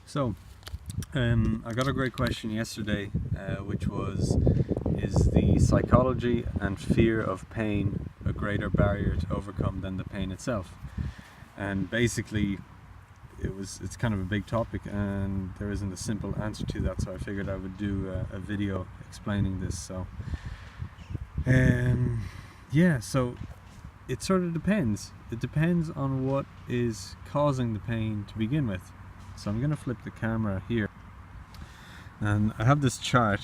So, I got a great question yesterday, which was, is the psychology and fear of pain a greater barrier to overcome than the pain itself? And basically, it's kind of a big topic, and there isn't a simple answer to that. So I figured I would do a video explaining this. So, so it sort of depends. It depends on what is causing the pain to begin with. So I'm going to flip the camera here, and I have this chart,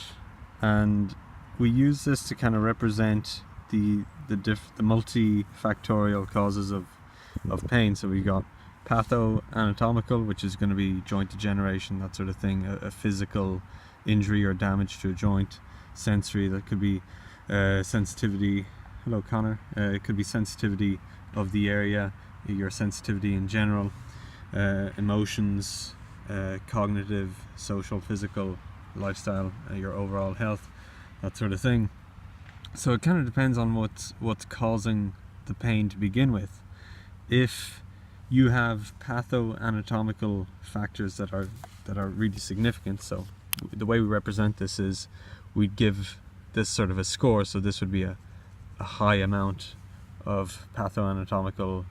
and we use this to kind of represent the multifactorial causes of pain. So we got patho-anatomical, which is going to be joint degeneration, that sort of thing, a physical injury or damage to a joint. Sensory, that could be sensitivity. Hello, Connor. It could be sensitivity of the area, your sensitivity in general. Emotions, cognitive, social, physical, lifestyle, your overall health, that sort of thing. So it kind of depends on what's causing the pain to begin with. If you have patho-anatomical factors that are really significant, so the way we represent this is we give this sort of a score. So this would be a high amount of patho-anatomical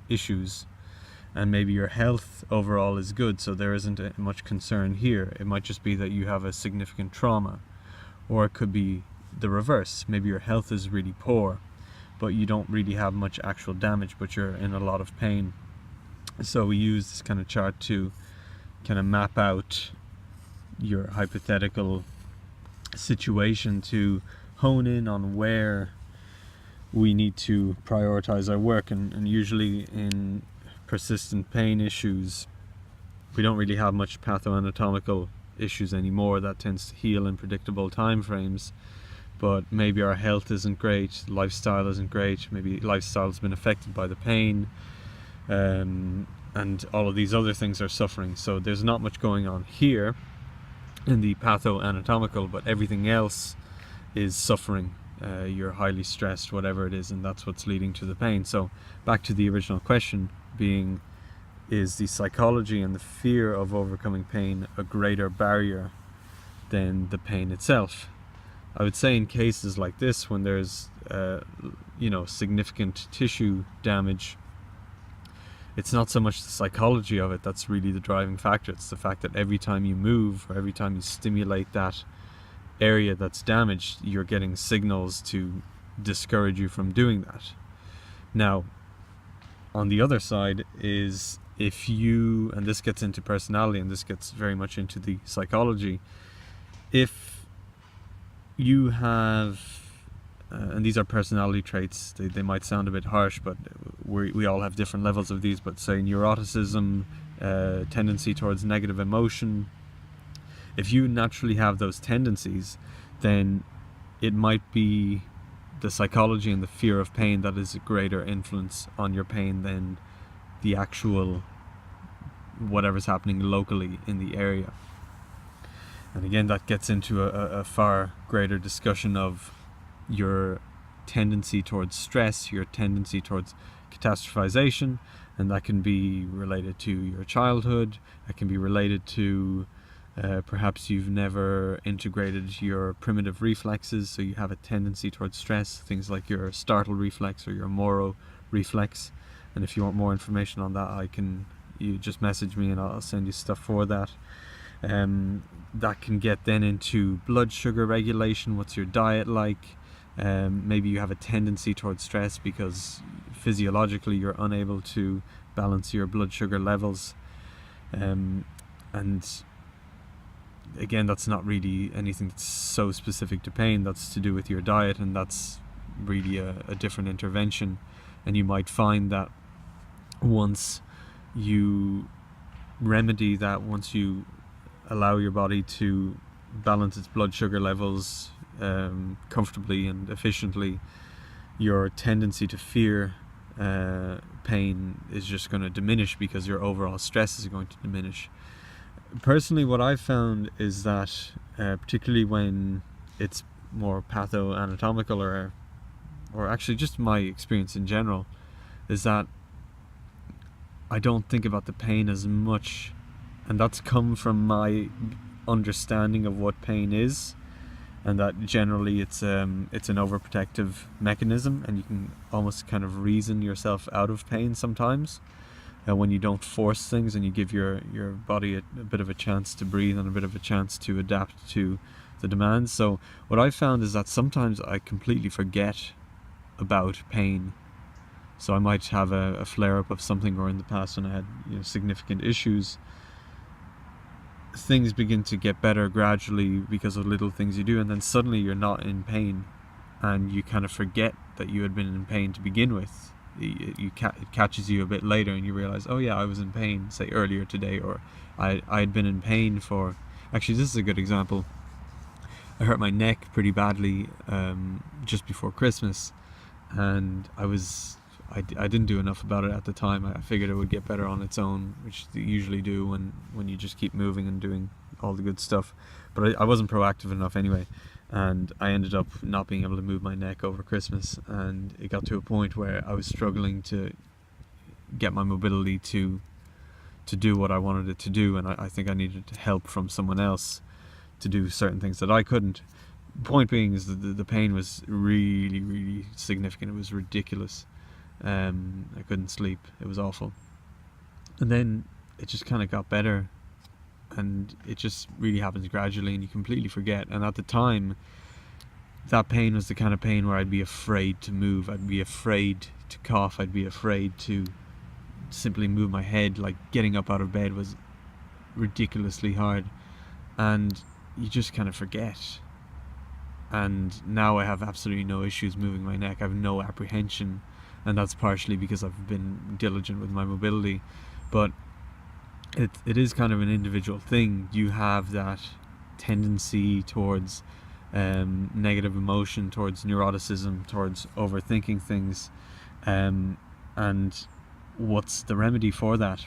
issues, and maybe your health overall is good, so there isn't much concern here. It might just be that you have a significant trauma, or it could be the reverse. Maybe your health is really poor, but you don't really have much actual damage, but you're in a lot of pain. So we use this kind of chart to kind of map out your hypothetical situation to hone in on where we need to prioritize our work. And usually in persistent pain issues, we don't really have much patho-anatomical issues anymore. That tends to heal in predictable time frames, but maybe our health isn't great, lifestyle isn't great, maybe lifestyle's been affected by the pain, and all of these other things are suffering. So there's not much going on here in the patho-anatomical, but everything else is suffering. You're highly stressed, whatever it is, and that's what's leading to the pain. So back to the original question being, is the psychology and the fear of overcoming pain a greater barrier than the pain itself? I would say in cases like this, when there's significant tissue damage, it's not so much the psychology of it that's really the driving factor. It's the fact that every time you move, or every time you stimulate that area that's damaged, you're getting signals to discourage you from doing that. Now, on the other side is, if you, and this gets into personality, and this gets very much into the psychology, if you have, and these are personality traits, they might sound a bit harsh, but we all have different levels of these, but say neuroticism, tendency towards negative emotion, if you naturally have those tendencies, then it might be the psychology and the fear of pain that is a greater influence on your pain than the actual whatever's happening locally in the area. And again, that gets into a far greater discussion of your tendency towards stress, your tendency towards catastrophization, and that can be related to your childhood. That can be related to perhaps you've never integrated your primitive reflexes, so you have a tendency towards stress, things like your startle reflex or your Moro reflex. And if you want more information on that, you just message me and I'll send you stuff for that. That can get then into blood sugar regulation. What's your diet like? Maybe you have a tendency towards stress because physiologically you're unable to balance your blood sugar levels, and again, that's not really anything that's so specific to pain. That's to do with your diet, and that's really a different intervention. And you might find that once you remedy that, once you allow your body to balance its blood sugar levels comfortably and efficiently, your tendency to fear pain is just going to diminish because your overall stress is going to diminish. Personally, what I've found is that particularly when it's more patho-anatomical, or actually just my experience in general, is that I don't think about the pain as much and that's come from my understanding of what pain is, and that generally it's an overprotective mechanism, and you can almost kind of reason yourself out of pain sometimes when you don't force things and you give your body a bit of a chance to breathe and a bit of a chance to adapt to the demands. So what I've found is that sometimes I completely forget about pain. So I might have a flare-up of something, or in the past when I had significant issues, things begin to get better gradually because of little things you do, and then suddenly you're not in pain and you kind of forget that you had been in pain to begin with. It catches you a bit later and you realize, oh yeah, I was in pain, say earlier today, or I had been in pain for... Actually, this is a good example. I hurt my neck pretty badly just before Christmas, and I didn't do enough about it at the time. I figured it would get better on its own, which they usually do when you just keep moving and doing all the good stuff. But I wasn't proactive enough anyway, and I ended up not being able to move my neck over Christmas, and it got to a point where I was struggling to get my mobility to do what I wanted it to do, and I think I needed help from someone else to do certain things that I couldn't. Point being is that the pain was really, really significant. It was ridiculous. I couldn't sleep. It was awful. And then it just kind of got better, and it just really happens gradually and you completely forget. And at the time, that pain was the kind of pain where I'd be afraid to move. I'd be afraid to cough. I'd be afraid to simply move my head. Like getting up out of bed was ridiculously hard, and you just kind of forget. And now I have absolutely no issues moving my neck. I have no apprehension, and that's partially because I've been diligent with my mobility. But it is kind of an individual thing. You have that tendency towards negative emotion, towards neuroticism, towards overthinking things, and what's the remedy for that?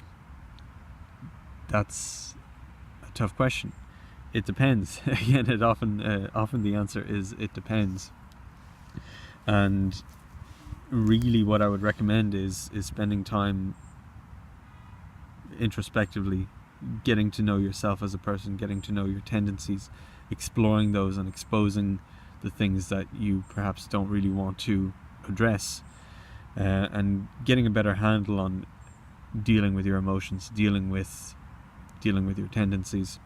That's a tough question. It depends. Again, it often the answer is it depends. And really what I would recommend is spending time introspectively, getting to know yourself as a person, getting to know your tendencies, exploring those and exposing the things that you perhaps don't really want to address, and getting a better handle on dealing with your emotions, dealing with your tendencies.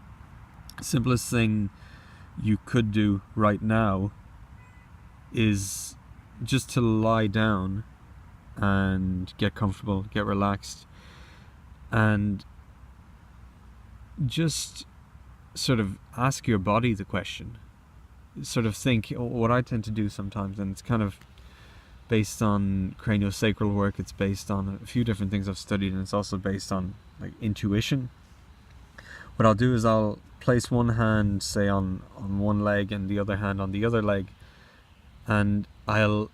Simplest thing you could do right now is just to lie down and get comfortable, get relaxed, and just sort of ask your body the question. Sort of think. What I tend to do sometimes, and it's kind of based on craniosacral work, it's based on a few different things I've studied, and it's also based on like intuition. What I'll do is I'll place one hand, say, on one leg and the other hand on the other leg, and I'll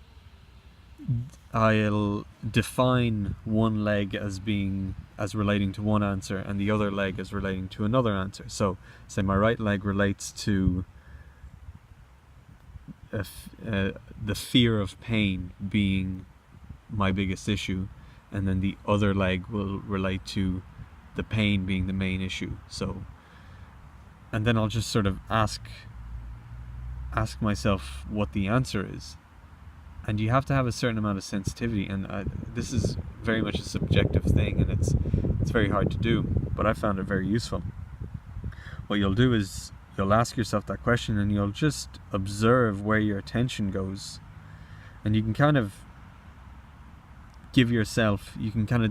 define one leg as relating to one answer and the other leg as relating to another answer. So say my right leg relates to the fear of pain being my biggest issue, and then the other leg will relate to the pain being the main issue. So, and then I'll just sort of ask myself what the answer is. And you have to have a certain amount of sensitivity, and this is very much a subjective thing, and it's very hard to do, but I found it very useful. What you'll do is you'll ask yourself that question, and you'll just observe where your attention goes, and you can kind of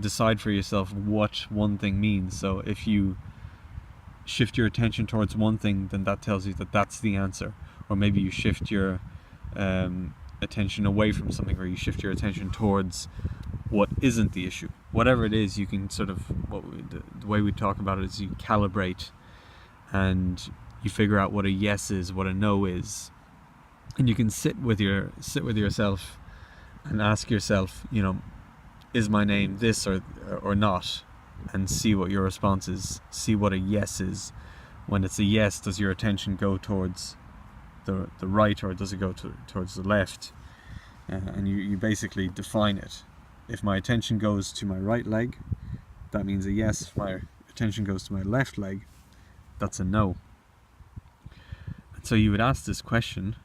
decide for yourself what one thing means. So if you shift your attention towards one thing, then that tells you that that's the answer. Or maybe you shift your attention away from something, or you shift your attention towards what isn't the issue. Whatever it is, you can sort of, the way we talk about it is you calibrate, and you figure out what a yes is, what a no is, and you can sit with yourself and ask yourself, is my name this or not, and see what your response is. See what a yes is. When it's a yes, does your attention go towards the right, or does it go towards the left? And you basically define it. If my attention goes to my right leg, that means a yes. If my hypertension goes to my left leg, that's a no. And so you would ask this question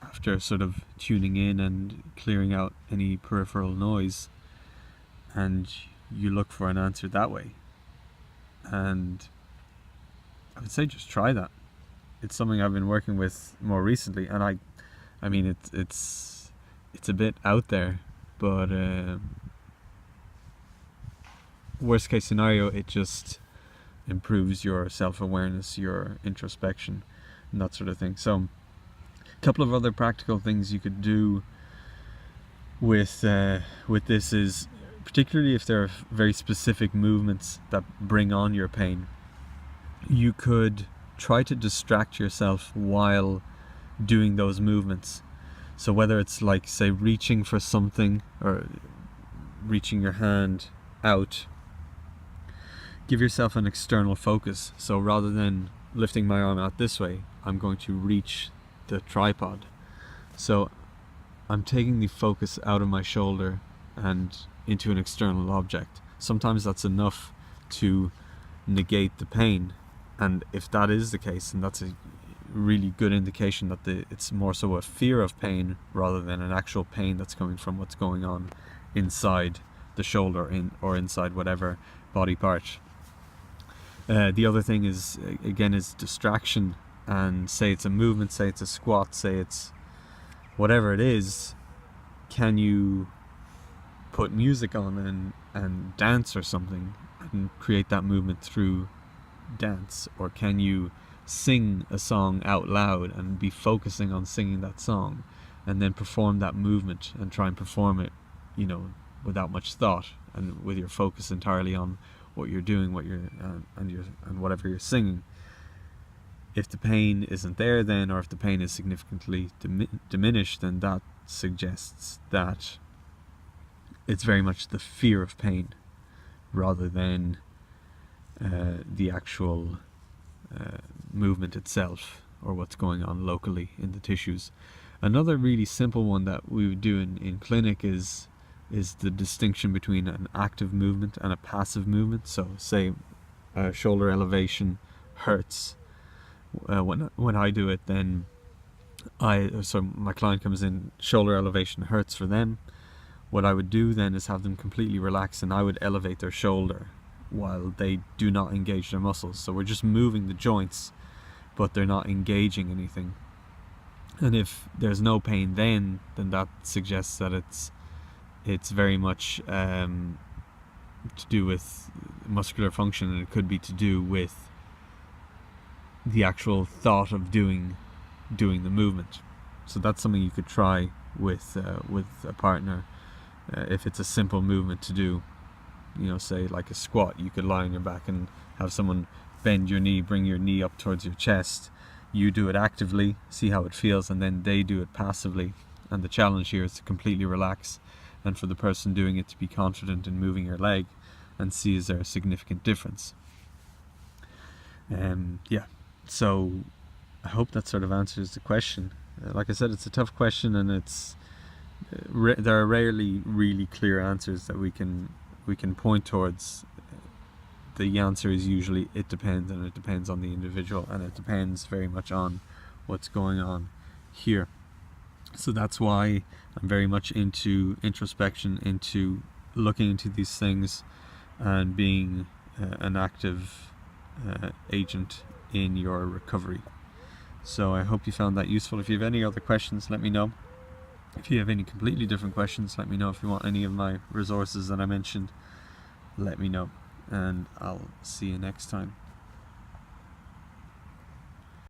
after sort of tuning in and clearing out any peripheral noise, and you look for an answer that way. And I would say just try that. It's something I've been working with more recently, and I mean it's a bit out there, but worst case scenario, it just improves your self-awareness, your introspection, and that sort of thing. So a couple of other practical things you could do with this is, particularly if there are very specific movements that bring on your pain, you could try to distract yourself while doing those movements. So whether it's like, say, reaching for something or reaching your hand out, give yourself an external focus. So rather than lifting my arm out this way, I'm going to reach the tripod. So I'm taking the focus out of my shoulder and into an external object. Sometimes that's enough to negate the pain, and if that is the case, then that's a really good indication that it's more so a fear of pain rather than an actual pain that's coming from what's going on inside the shoulder or inside whatever body part. The other thing is, again, is distraction. And say it's a movement, say it's a squat, say it's whatever it is, can you put music on and dance or something and create that movement through dance? Or can you sing a song out loud and be focusing on singing that song and then perform that movement and try and perform it, without much thought and with your focus entirely on what you're doing, and whatever you're singing? If the pain isn't there then, or if the pain is significantly diminished, then that suggests that it's very much the fear of pain rather than the actual movement itself or what's going on locally in the tissues. Another really simple one that we would do in clinic is the distinction between an active movement and a passive movement. So say shoulder elevation hurts. When I do it, then so my client comes in, shoulder elevation hurts for them. What I would do then is have them completely relax, and I would elevate their shoulder while they do not engage their muscles. So we're just moving the joints, but they're not engaging anything. And if there's no pain then that suggests that it's very much to do with muscular function, and it could be to do with the actual thought of doing the movement. So that's something you could try with a partner. If it's a simple movement to do, say like a squat, you could lie on your back and have someone bend your knee, bring your knee up towards your chest. You do it actively, see how it feels, and then they do it passively. And the challenge here is to completely relax, and for the person doing it to be confident in moving your leg and see is there a significant difference. So I hope that sort of answers the question. Like I said, it's a tough question, and there are rarely really clear answers that we can point towards. The answer is usually it depends, and it depends on the individual, and it depends very much on what's going on here. So that's why I'm very much into introspection, into looking into these things and being an active agent in your recovery. So I hope you found that useful. If you have any other questions, let me know. If you have any completely different questions, let me know. If you want any of my resources that I mentioned, let me know, and I'll see you next time.